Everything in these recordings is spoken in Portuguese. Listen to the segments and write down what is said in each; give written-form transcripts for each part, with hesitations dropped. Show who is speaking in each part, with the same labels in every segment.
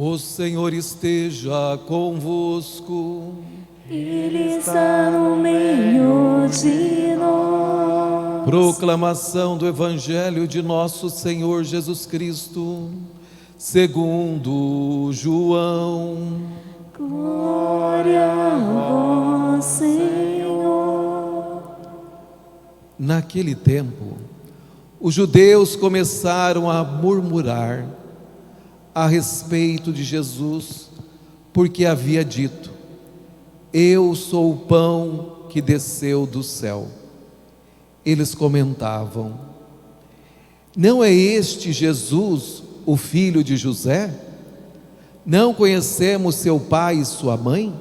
Speaker 1: O Senhor esteja convosco.
Speaker 2: Ele está no meio de nós.
Speaker 1: Proclamação do Evangelho de nosso Senhor Jesus Cristo, segundo João.
Speaker 2: Glória a vós, Senhor.
Speaker 1: Naquele tempo, os judeus começaram a murmurar a respeito de Jesus, porque havia dito: eu sou o pão que desceu do céu. Eles comentavam: não é este Jesus, o filho de José? Não conhecemos seu pai e sua mãe?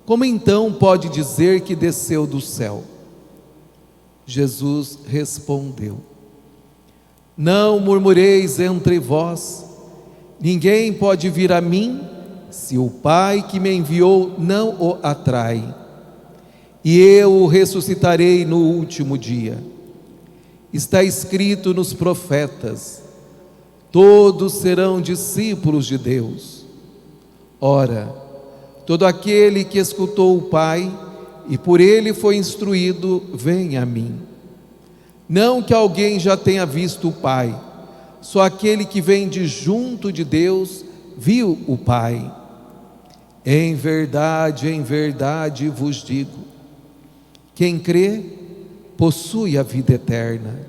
Speaker 1: Como então pode dizer que desceu do céu? Jesus respondeu: não murmureis entre vós. Ninguém pode vir a mim se o Pai que me enviou não o atrai. E eu o ressuscitarei no último dia. Está escrito nos profetas: todos serão discípulos de Deus. Ora, todo aquele que escutou o Pai e por ele foi instruído, vem a mim. Não que alguém já tenha visto o Pai, só aquele que vem de junto de Deus viu o Pai. Em verdade vos digo: quem crê possui a vida eterna.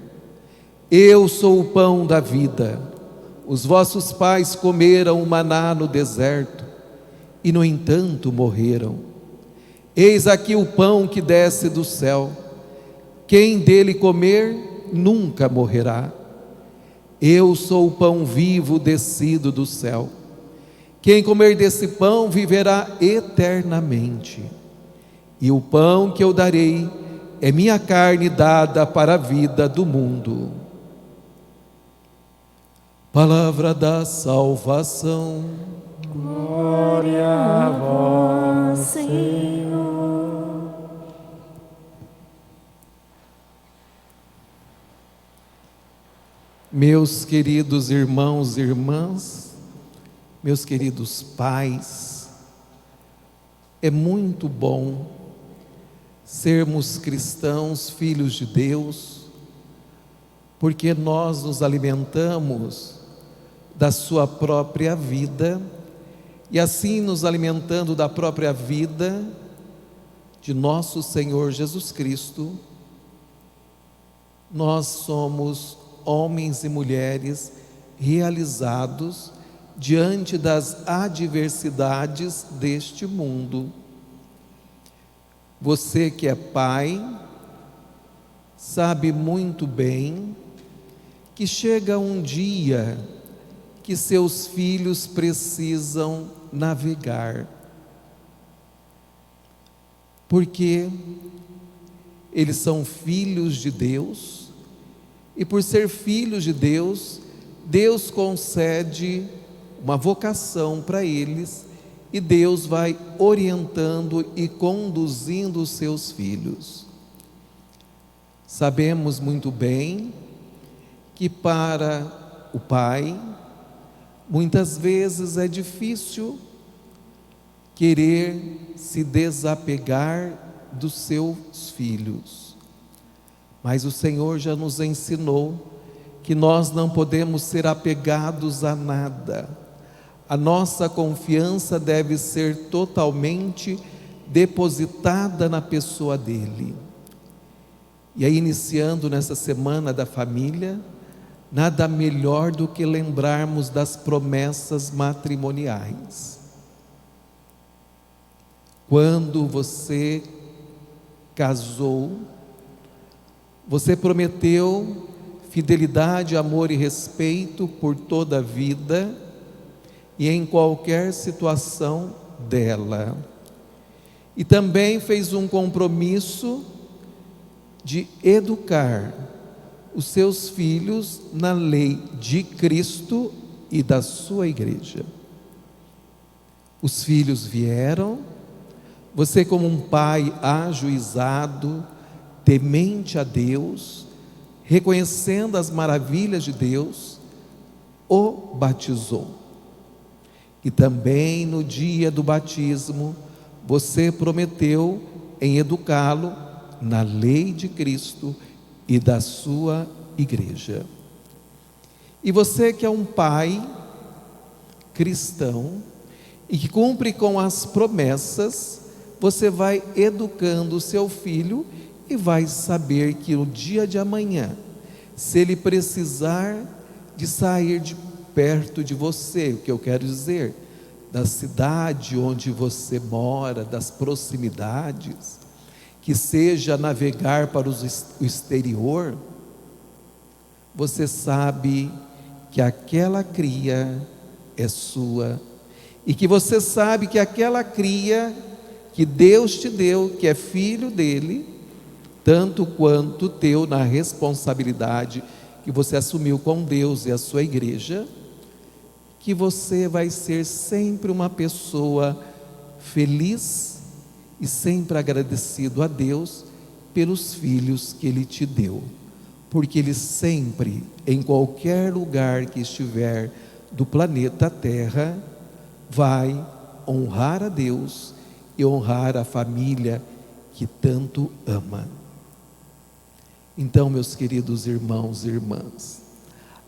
Speaker 1: Eu sou o pão da vida. Os vossos pais comeram o maná no deserto e, no entanto, morreram. Eis aqui o pão que desce do céu. Quem dele comer nunca morrerá. Eu sou o pão vivo descido do céu. Quem comer desse pão viverá eternamente. E o pão que eu darei é minha carne dada para a vida do mundo. Palavra da salvação.
Speaker 2: Glória a vós, Senhor.
Speaker 1: Meus queridos irmãos e irmãs, meus queridos pais, é muito bom sermos cristãos, filhos de Deus, porque nós nos alimentamos da sua própria vida, e assim nos alimentando da própria vida de nosso Senhor Jesus Cristo, nós somos homens e mulheres realizados diante das adversidades deste mundo. Você que é pai, sabe muito bem que chega um dia que seus filhos precisam navegar, porque eles são filhos de Deus, e por ser filhos de Deus, Deus concede uma vocação para eles, e Deus vai orientando e conduzindo os seus filhos. Sabemos muito bem que para o pai, muitas vezes é difícil querer se desapegar dos seus filhos. Mas o Senhor já nos ensinou que nós não podemos ser apegados a nada. A nossa confiança deve ser totalmente depositada na pessoa dele. E aí, iniciando nessa semana da família, nada melhor do que lembrarmos das promessas matrimoniais. Quando você casou, você prometeu fidelidade, amor e respeito por toda a vida e em qualquer situação dela. E também fez um compromisso de educar os seus filhos na lei de Cristo e da sua igreja. Os filhos vieram, você como um pai ajuizado, temente a Deus, reconhecendo as maravilhas de Deus, o batizou. e também no dia do batismo, você prometeu em educá-lo na lei de Cristo e da sua igreja. E você que é um pai cristão e que cumpre com as promessas, você vai educando o seu filho e vai saber que no dia de amanhã, se ele precisar de sair de perto de você, o que eu quero dizer, da cidade onde você mora, das proximidades, que seja navegar para o exterior, você sabe que aquela cria é sua, e que você sabe que aquela cria que Deus te deu, que é filho dele, tanto quanto teu na responsabilidade que você assumiu com Deus e a sua igreja, que você vai ser sempre uma pessoa feliz e sempre agradecido a Deus pelos filhos que Ele te deu, porque Ele sempre, em qualquer lugar que estiver do planeta Terra, vai honrar a Deus e honrar a família que tanto ama. Então, meus queridos irmãos e irmãs,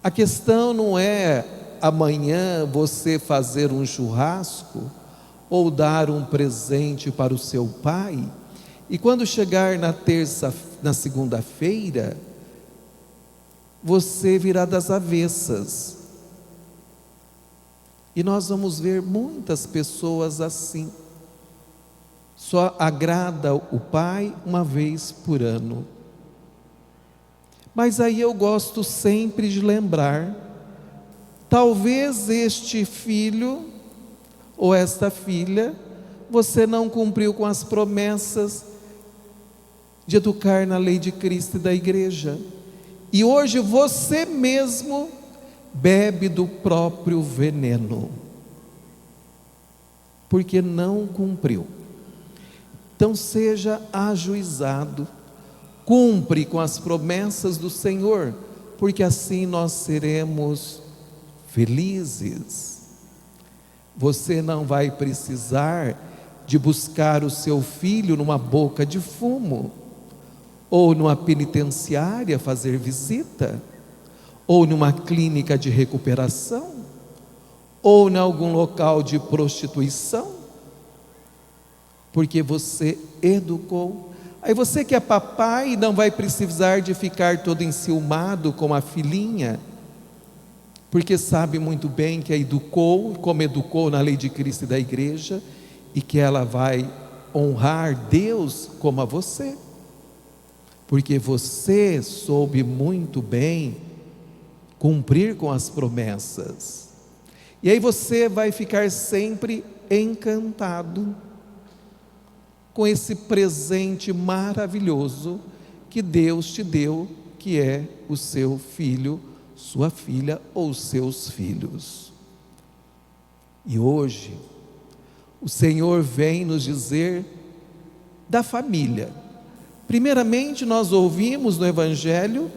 Speaker 1: a questão não é amanhã você fazer um churrasco ou dar um presente para o seu pai, e quando chegar na segunda-feira, você virá das avessas. E nós vamos ver muitas pessoas assim. Só agrada o pai uma vez por ano. Mas aí eu gosto sempre de lembrar, talvez este filho ou esta filha, você não cumpriu com as promessas de educar na lei de Cristo e da igreja, e hoje você mesmo bebe do próprio veneno, porque não cumpriu. Então seja ajuizado, cumpre com as promessas do Senhor, porque assim nós seremos felizes. Você não vai precisar de buscar o seu filho numa boca de fumo, ou numa penitenciária fazer visita, ou numa clínica de recuperação, ou em algum local de prostituição, porque você educou. Aí você que é papai não vai precisar de ficar todo enciumado com a filhinha, porque sabe muito bem que a educou, como educou na lei de Cristo e da igreja, e que ela vai honrar Deus como a você, porque você soube muito bem cumprir com as promessas. E aí você vai ficar sempre encantado com esse presente maravilhoso que Deus te deu, que é o seu filho, sua filha ou seus filhos. E hoje o Senhor vem nos dizer da família. Primeiramente, nós ouvimos no Evangelho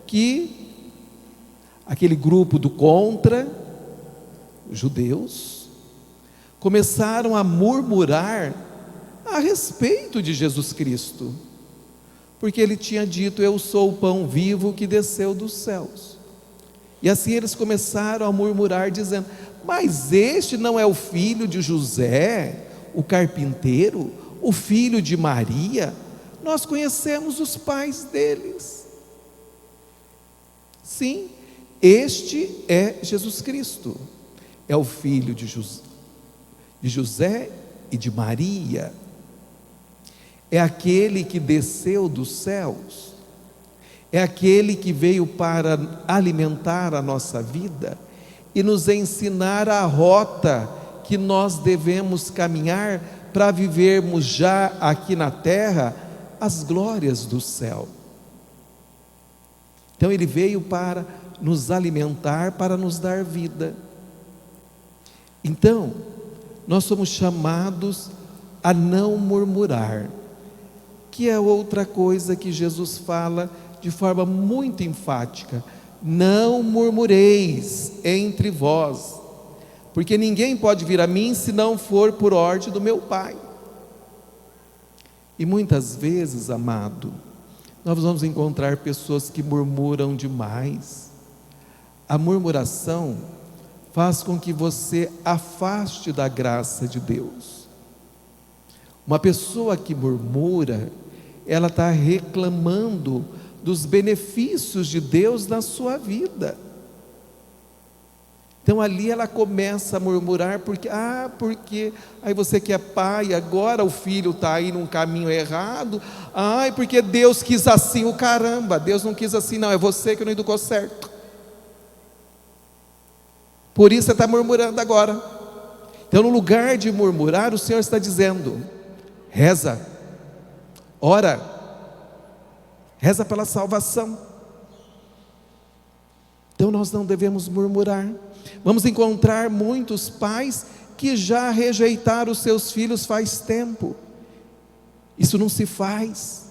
Speaker 1: que aquele grupo do contra, judeus, começaram a murmurar a respeito de Jesus Cristo, porque ele tinha dito: eu sou o pão vivo que desceu dos céus. E assim eles começaram a murmurar, dizendo: mas este não é o filho de José, o carpinteiro, o filho de Maria? Nós conhecemos os pais deles. Sim, este é Jesus Cristo, é o filho de José e de Maria, é aquele que desceu dos céus, é aquele que veio para alimentar a nossa vida e nos ensinar a rota que nós devemos caminhar para vivermos já aqui na terra as glórias do céu. Então ele veio para nos alimentar, para nos dar vida. Então nós somos chamados a não murmurar, que é outra coisa que Jesus fala de forma muito enfática: não murmureis entre vós, porque ninguém pode vir a mim se não for por ordem do meu Pai. E muitas vezes, amado, nós vamos encontrar pessoas que murmuram demais. A murmuração faz com que você afaste da graça de Deus. Uma pessoa que murmura, ela está reclamando dos benefícios de Deus na sua vida. Então ali ela começa a murmurar, porque aí você que é pai, agora o filho está aí num caminho errado, porque Deus quis assim. O caramba, Deus não quis assim não, é você que não educou certo. Por isso você está murmurando agora. Então, no lugar de murmurar, o Senhor está dizendo: reza, ora, reza pela salvação. Então nós não devemos murmurar. Vamos encontrar muitos pais que já rejeitaram os seus filhos faz tempo. Isso não se faz,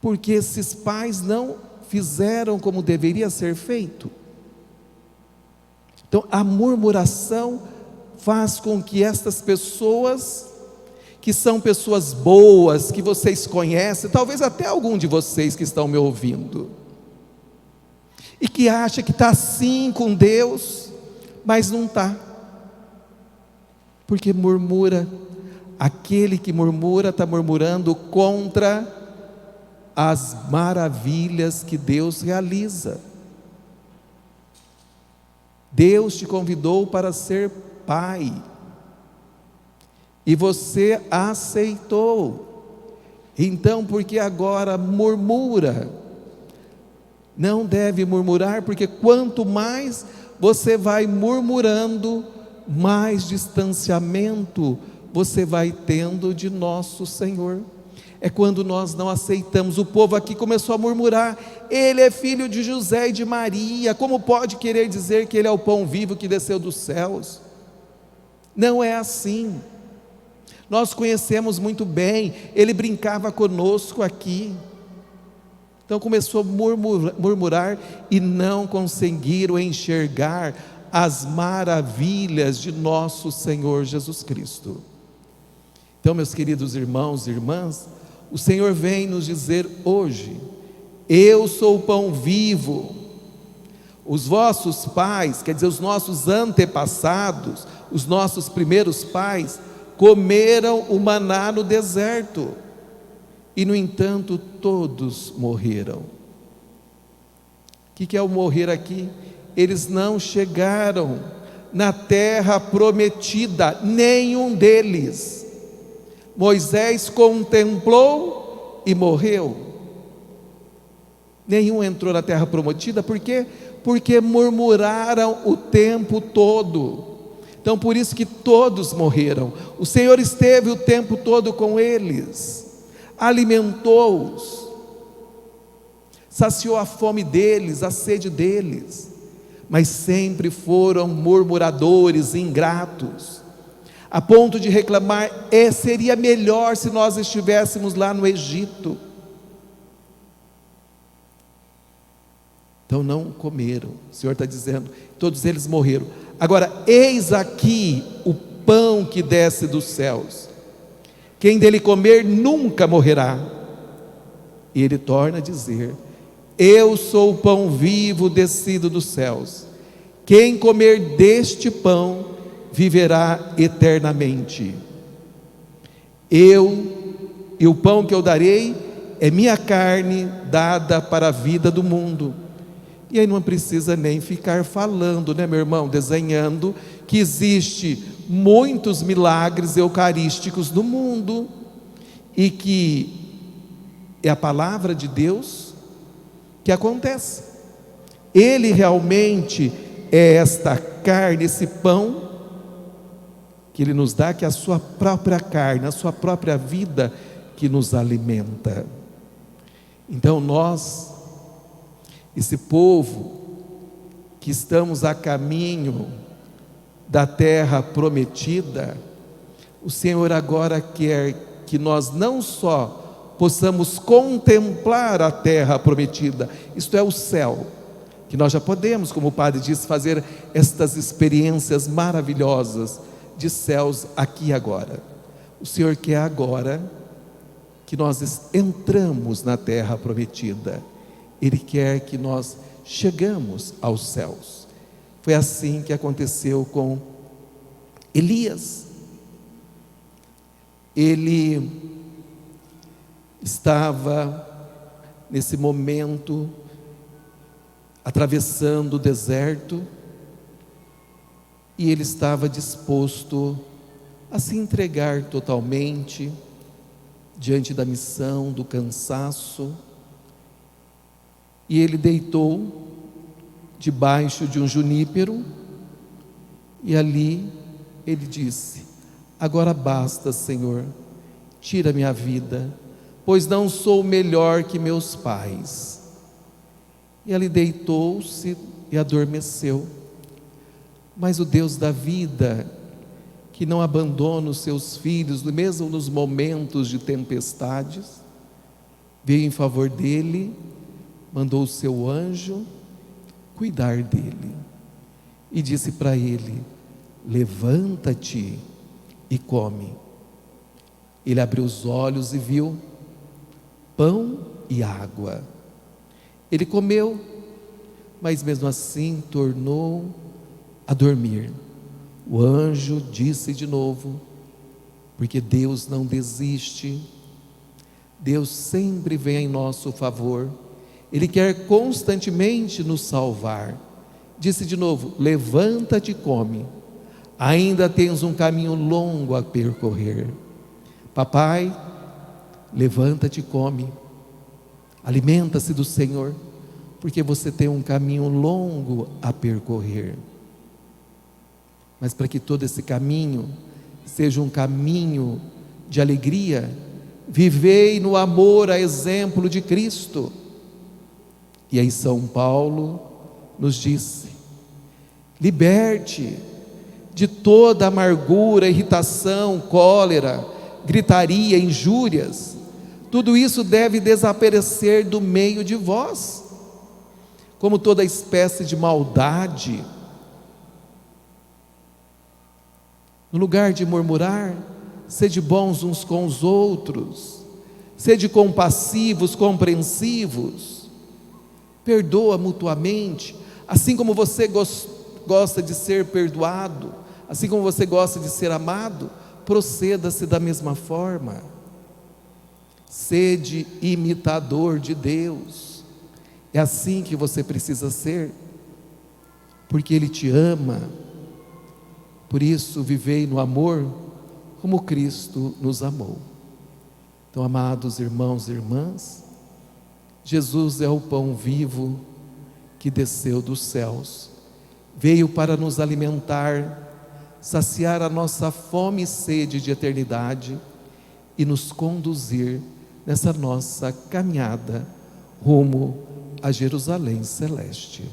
Speaker 1: porque esses pais não fizeram como deveria ser feito. Então a murmuração faz com que estas pessoas, que são pessoas boas, que vocês conhecem, talvez até algum de vocês que estão me ouvindo, e que acha que está assim com Deus, mas não está, porque murmura. Aquele que murmura está murmurando contra as maravilhas que Deus realiza. Deus te convidou para ser pai, e você aceitou. Então, por que agora murmura? Não deve murmurar, porque quanto mais você vai murmurando, mais distanciamento você vai tendo de nosso Senhor. É quando nós não aceitamos. O povo aqui começou a murmurar: ele é filho de José e de Maria, como pode querer dizer que ele é o pão vivo que desceu dos céus? Não é assim. Nós conhecemos muito bem, ele brincava conosco aqui. Então começou a murmurar e não conseguiram enxergar as maravilhas de nosso Senhor Jesus Cristo. Então, meus queridos irmãos e irmãs, o Senhor vem nos dizer hoje: eu sou o pão vivo. Os vossos pais, quer dizer, os nossos antepassados, os nossos primeiros pais, comeram o maná no deserto, e no entanto todos morreram. O que é o morrer aqui? Eles não chegaram na terra prometida, nenhum deles. Moisés contemplou e morreu. Nenhum entrou na terra prometida. Por quê? Porque murmuraram o tempo todo. Então por isso que todos morreram. O Senhor esteve o tempo todo com eles, alimentou-os, saciou a fome deles, a sede deles, mas sempre foram murmuradores, ingratos, a ponto de reclamar: seria melhor se nós estivéssemos lá no Egito. Então não comeram. O Senhor está dizendo: todos eles morreram. Agora, eis aqui o pão que desce dos céus, quem dele comer nunca morrerá. E ele torna a dizer: eu sou o pão vivo descido dos céus, quem comer deste pão viverá eternamente. E o pão que eu darei é minha carne dada para a vida do mundo. E aí não precisa nem ficar falando, né, meu irmão, desenhando que existe muitos milagres eucarísticos no mundo, e que é a palavra de Deus que acontece. Ele realmente é esta carne, esse pão que Ele nos dá, que é a sua própria carne, a sua própria vida que nos alimenta. Então nós, esse povo que estamos a caminho da terra prometida, o Senhor agora quer que nós não só possamos contemplar a terra prometida, isto é o céu, que nós já podemos, como o Padre disse, fazer estas experiências maravilhosas de céus aqui e agora. O Senhor quer agora que nós entramos na terra prometida. Ele quer que nós chegamos aos céus. Foi assim que aconteceu com Elias. Ele estava nesse momento atravessando o deserto e ele estava disposto a se entregar totalmente diante da missão, do cansaço, e ele deitou debaixo de um junípero e ali ele disse: agora basta, Senhor, tira minha vida, pois não sou melhor que meus pais. E ele deitou-se e adormeceu. Mas o Deus da vida, que não abandona os seus filhos, mesmo nos momentos de tempestades, veio em favor dele, mandou o seu anjo cuidar dele e disse para ele: levanta-te e come. Ele abriu os olhos e viu pão e água. Ele comeu, mas mesmo assim tornou a dormir. O anjo disse de novo, porque Deus não desiste, Deus sempre vem em nosso favor, Ele quer constantemente nos salvar. Disse de novo: levanta-te e come, ainda tens um caminho longo a percorrer. Papai, levanta-te e come, alimenta-se do Senhor, porque você tem um caminho longo a percorrer. Mas para que todo esse caminho seja um caminho de alegria, vivei no amor a exemplo de Cristo. E aí São Paulo nos disse: liberte de toda amargura, irritação, cólera, gritaria, injúrias. Tudo isso deve desaparecer do meio de vós, como toda espécie de maldade. No lugar de murmurar, sede bons uns com os outros, sede compassivos, compreensivos, perdoa mutuamente, assim como você gosta de ser perdoado, assim como você gosta de ser amado, proceda-se da mesma forma. Sede imitador de Deus. É assim que você precisa ser, porque Ele te ama. Por isso, vivei no amor como Cristo nos amou. Então, amados irmãos e irmãs, Jesus é o pão vivo que desceu dos céus, veio para nos alimentar, saciar a nossa fome e sede de eternidade e nos conduzir nessa nossa caminhada rumo a Jerusalém celeste.